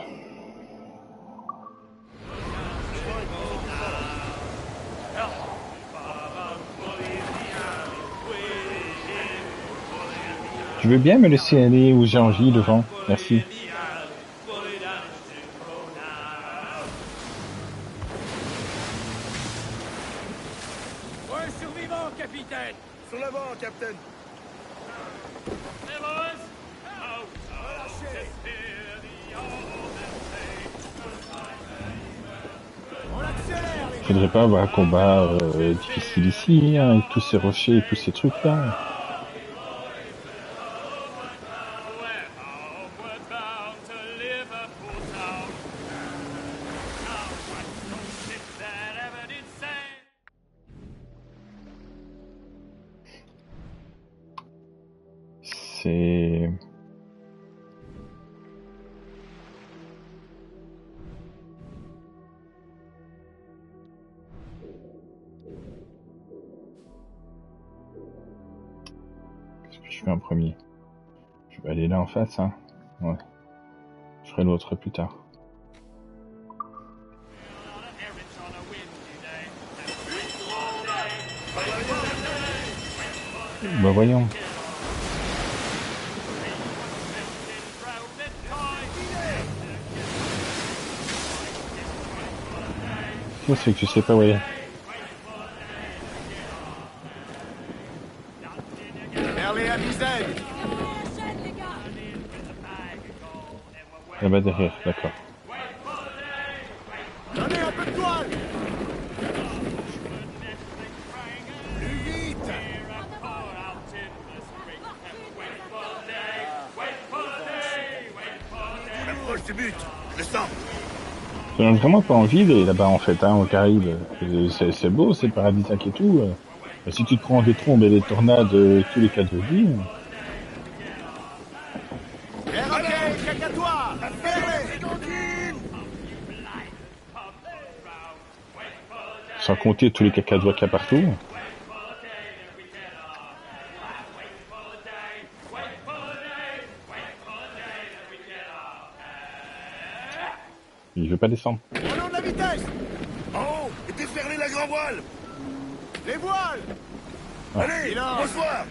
Speaker 1: Tu veux bien me laisser aller où j'ai envie devant? Merci.
Speaker 2: Ouais, survivant, capitaine! Sur l'avant, capitaine!
Speaker 5: Hey, boys! Out,
Speaker 2: Relâchez!
Speaker 5: On
Speaker 2: accélère, les
Speaker 1: Faudrait pas avoir un combat difficile ici, hein, avec tous ces rochers et tous ces trucs là.
Speaker 5: We're bound to Liverpool town.
Speaker 1: c'est... Qu'est-ce que je fais en premier? Je vais aller là en face, hein. Ouais. Je ferai l'autre plus tard. Bah voyons. Moi c'est que je sais pas où aller.
Speaker 2: Merlé à Mizel.
Speaker 1: Là-bas derrière, d'accord.
Speaker 2: Donnez un peu de toile. Plus vite. On approche du but. Je le sens.
Speaker 1: Ça donne vraiment pas envie d'aller là-bas en fait, hein, aux Caraïbes. C'est beau, c'est paradisiaque et tout. Si tu te prends des trombes et des tornades tous les 4 jours,
Speaker 2: Allez, caca-toi. Merlé.
Speaker 1: sans compter tous les cacadois qu'il y a partout. Il veut pas descendre.
Speaker 2: Prenons de la vitesse.
Speaker 7: Oh, et déferlez la grand voile.
Speaker 2: Les voiles.
Speaker 7: Allez,
Speaker 2: Silence.
Speaker 7: bonsoir.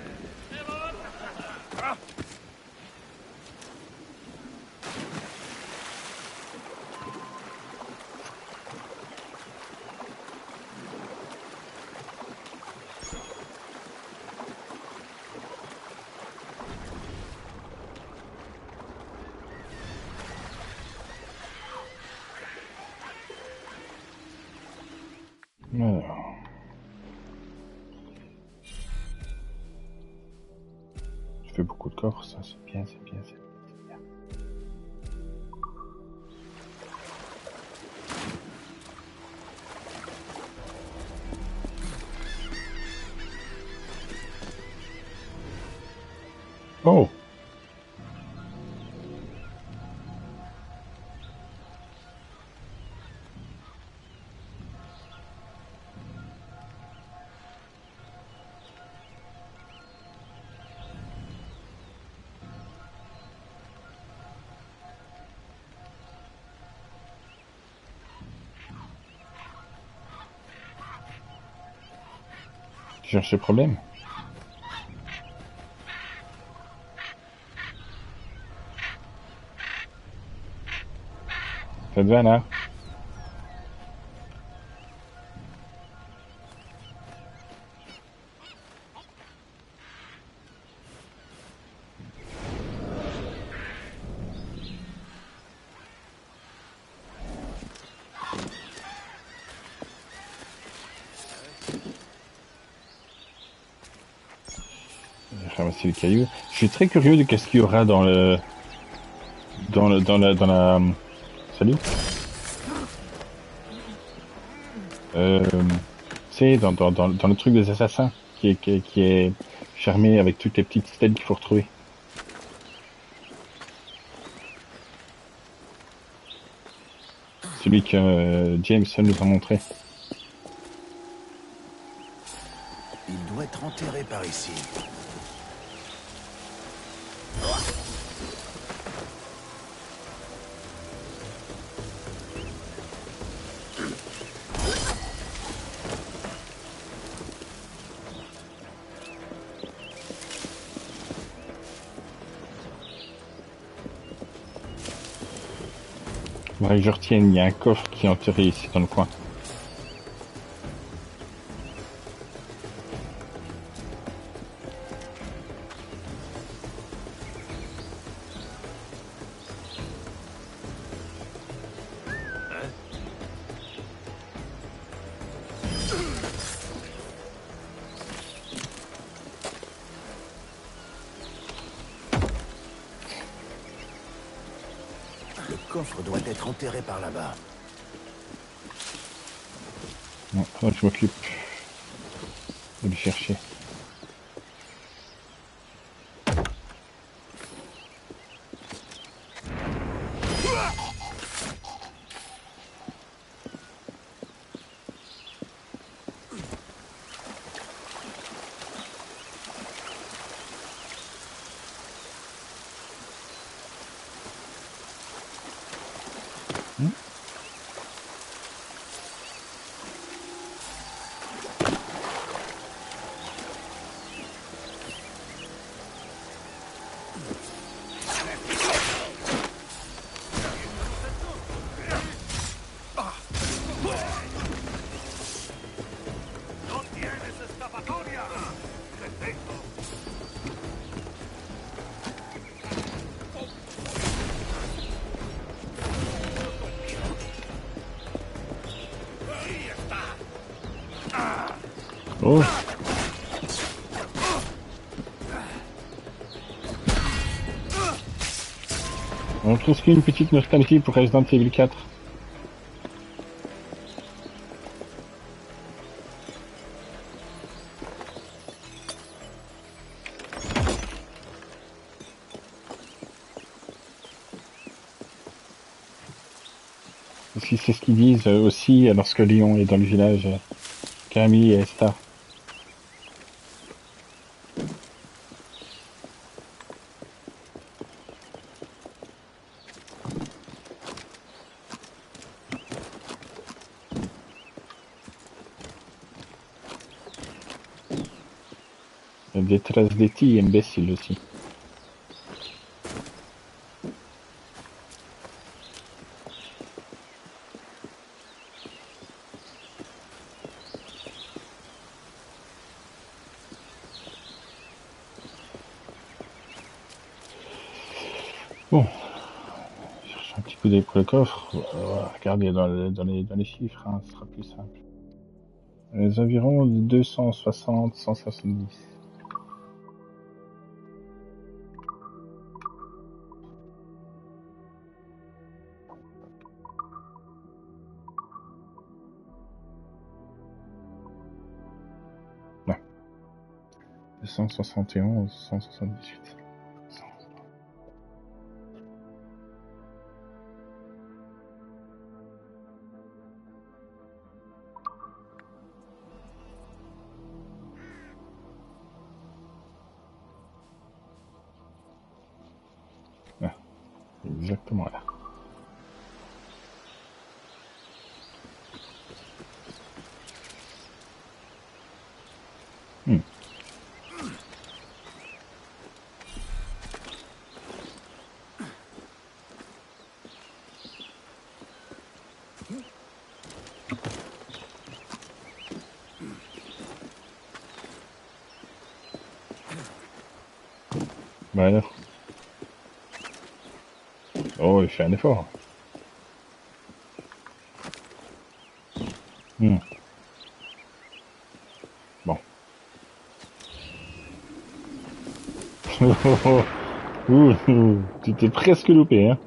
Speaker 1: Alors. Je fais beaucoup de coffres, ça c'est bien, c'est bien, c'est bien. Oh! Tu cherches le problème? Ça te va là? Ramasser les cailloux. Je suis très curieux de qu'est-ce qu'il y aura dans le... dans la... Salut? C'est dans le truc des assassins qui est fermé avec toutes les petites stèles qu'il faut retrouver. Celui que James nous a montré.
Speaker 4: Il doit être enterré par ici.
Speaker 1: Faudrait que je retienne, il y a un coffre qui est enterré ici dans le coin.
Speaker 4: Le coffre doit être enterré par là-bas.
Speaker 1: Non, faudrait que je m'occupe de le chercher.
Speaker 2: ¡No tienes escapatoria! ¡Perfecto! ¡Ahí está!
Speaker 1: Oh. On trouve qu'une petite nostalgie pour Resident Evil 4. Si c'est ce qu'ils disent aussi lorsque Léon est dans le village, Camille et Esther. Il y a des traces d'Etty imbéciles aussi. Bon, je cherche un petit coup d'œil pour le coffre. Regardez dans les chiffres, hein, ce sera plus simple. Les environs de 260, 170. Non. 271, 178. Exactement là. Bah alors. Oh, il fait un effort. Bon. Tu t'es presque loupé, hein.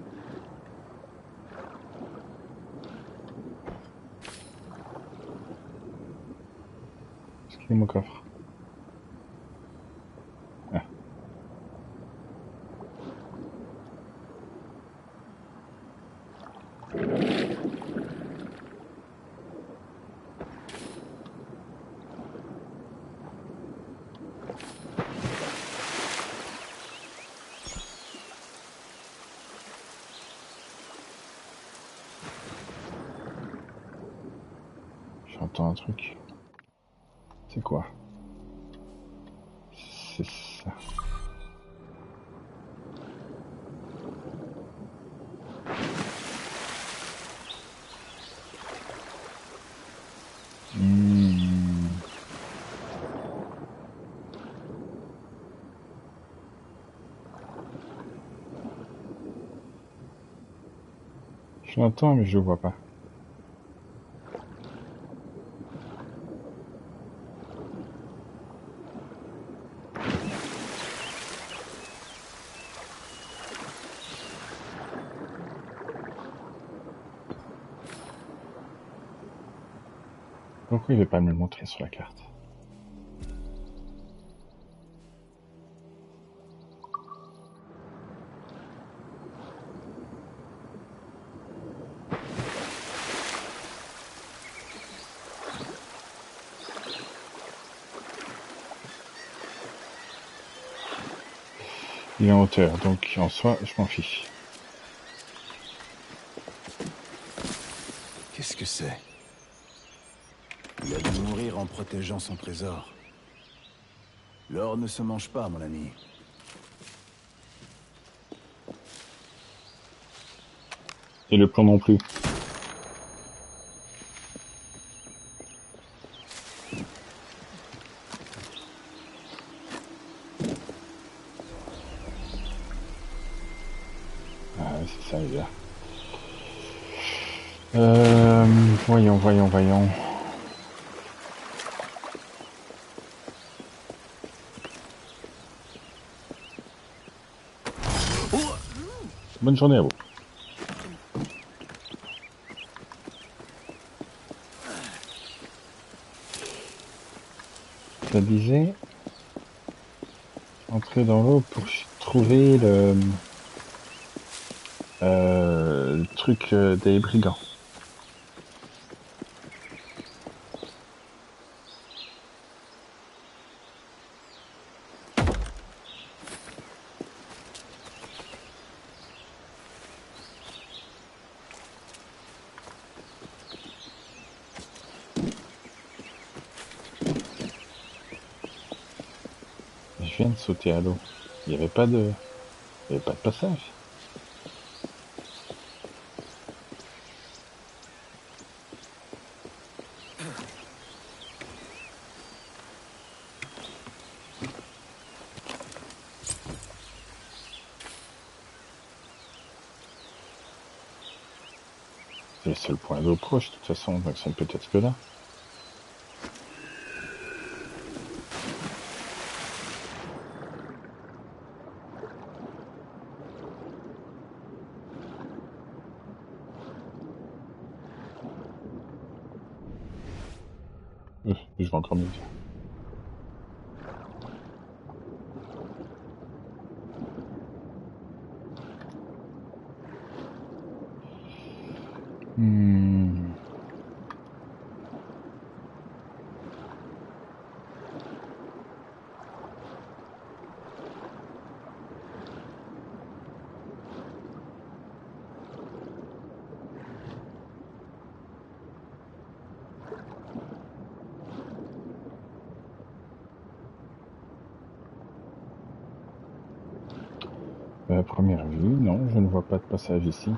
Speaker 1: Est-ce qu'il est mon coffre? Ah. J'entends un truc. C'est quoi? C'est ça. Je l'entends, mais je le vois pas. Pourquoi il veut pas me le montrer sur la carte? Il est en hauteur, donc en soi, je m'en fiche.
Speaker 4: Qu'est-ce que c'est? Il a dû mourir en protégeant son trésor. L'or ne se mange pas, mon ami.
Speaker 1: Et le plomb non plus. Ah, c'est ça, les gars. Voyons. Bonne journée à vous. Ça disait entrer dans l'eau pour trouver le truc des brigands. Je viens de sauter à l'eau. Il n'y avait pas de passage. C'est le seul point d'eau proche, de toute façon, donc c'est peut-être que là. Je vais encore mieux dire. À première vue, non, je ne vois pas de passage ici.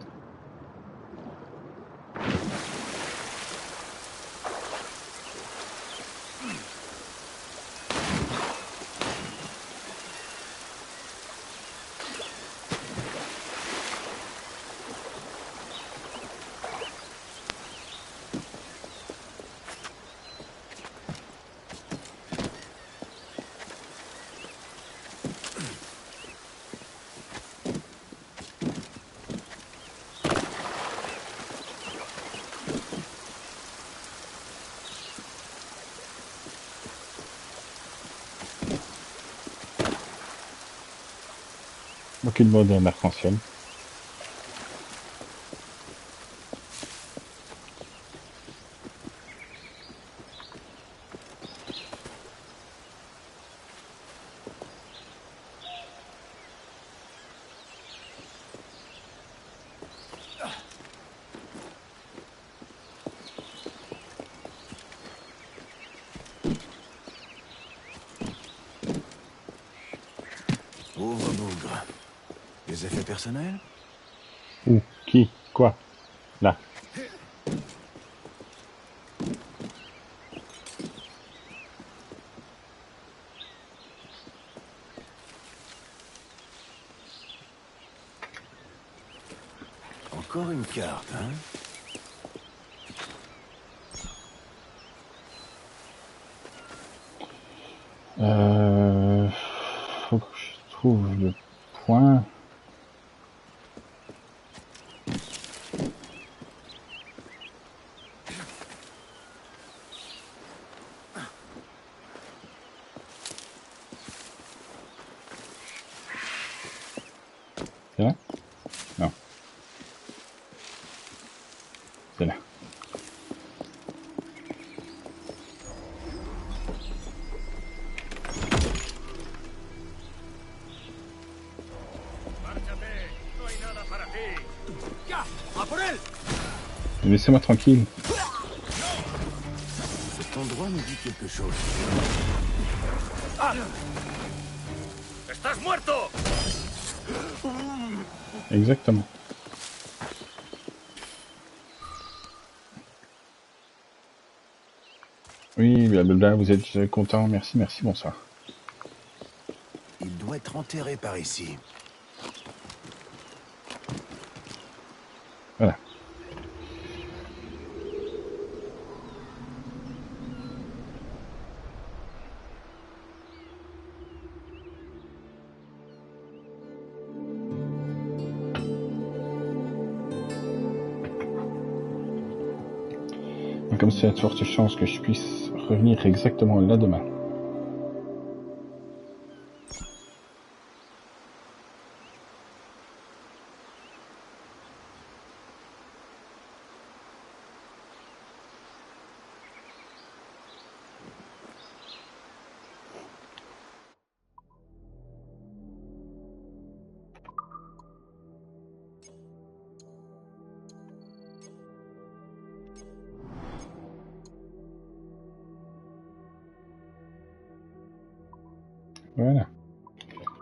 Speaker 1: Aucune mode en arc-en-ciel.
Speaker 4: Pauvre bougre. Des effets personnels?
Speaker 1: Où? Qui? Quoi? Là.
Speaker 4: Encore une carte, hein?
Speaker 1: Faut que je trouve le point. C'est là? Non. C'est là. Laissez-moi tranquille.
Speaker 4: Cet endroit nous dit quelque chose.
Speaker 2: ¡Estás muerto!
Speaker 1: Exactement. Oui, blablabla, vous êtes content, merci, merci, bonsoir.
Speaker 4: Il doit être enterré par ici.
Speaker 1: Voilà. Comme c'est à de fortes chances que je puisse revenir exactement là demain. Voilà.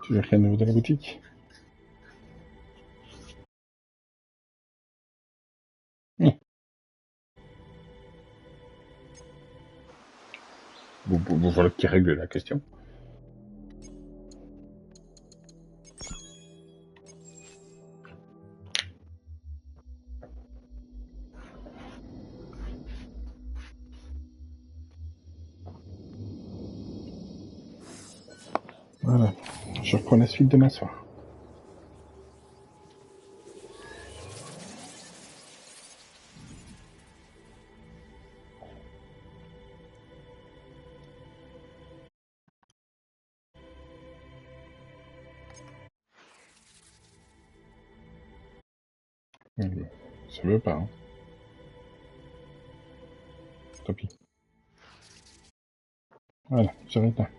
Speaker 1: Toujours rien de nouveau dans la boutique. Vous voilà qui règle la question. Voilà. Je reprends la suite demain soir. Ça veut pas, hein. Tant pis. Voilà, j'arrête là.